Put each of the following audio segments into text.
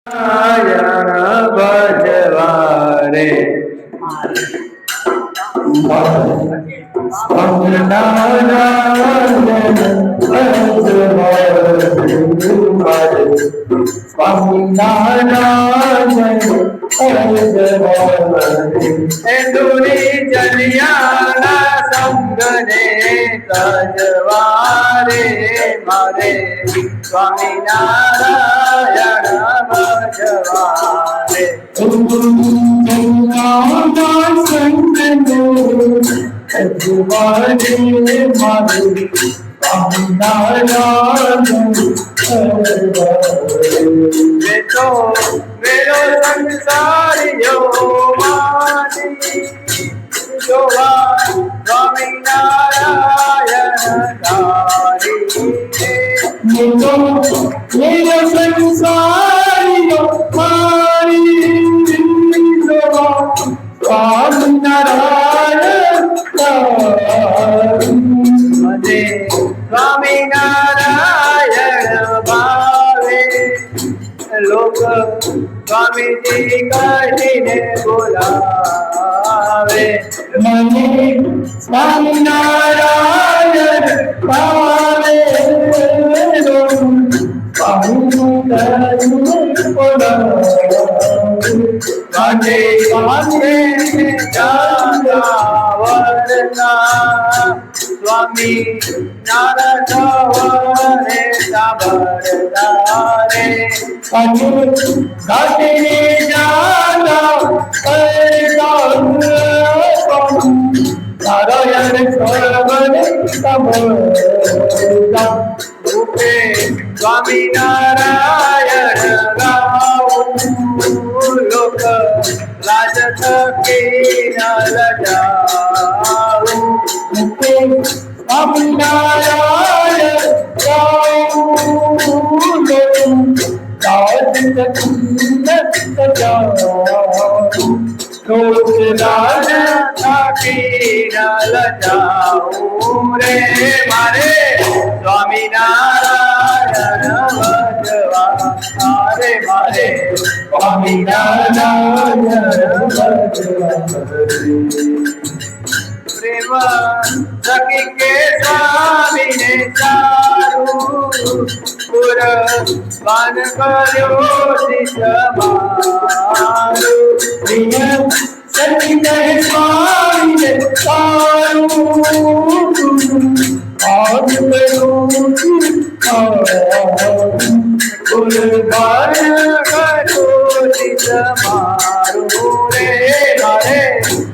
નારાયણ ભજવારે દુરી જલિયાના સંગને તજવારે મારે સ્વામિનારાયણ ભજવારે તો મેરો સંસારીઓ માની જોવા સ્વામિનારાયણ ધારી મેરો સંસારીઓ માની જોવા સ્વામિનારાયણ મને સ્વામિનારાયણ ભાવે લોક સ્વામીજી કહીને બોલાવે મને સ્વામિનારાયણ ભાવે કાંઠે કાંઠે જાવરના સ્વામી નારાયણ સાંભળનારે ઘાટે જાના નારાયણ સાંભળના રૂપે સ્વામિનારાયણ ગાઉં લોક લાજ થકી ન લજાઉં રૂપે સ્વામિનારાયણ ગાઉં લાજ થકી ન લજાઉં લોક લાજ થકી ન લજાઉં રે મારે સ્વામિનારાયણ ભજવા રે મારે સ્વામિનારાયણ પ્રેમ સખી કે સ્વામીને સારું પુર પાન કર્યો શિષ મારું પ્રેમ સખી કે સ્વામીને સારું કુરબાન કરો શિષ મારું રે મારે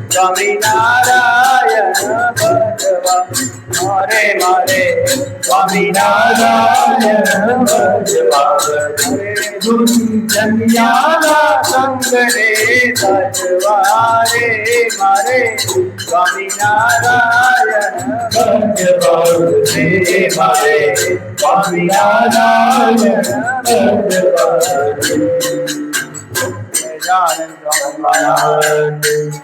સ્વામિનારાયણ ભજવા મારે મારે સ્વામિનારાયણ ભજવા દુનિયાના સંગને તજવારે મારે સ્વામિનારાયણ ભજવા રે મારે સ્વામિનારાયણ ભજવા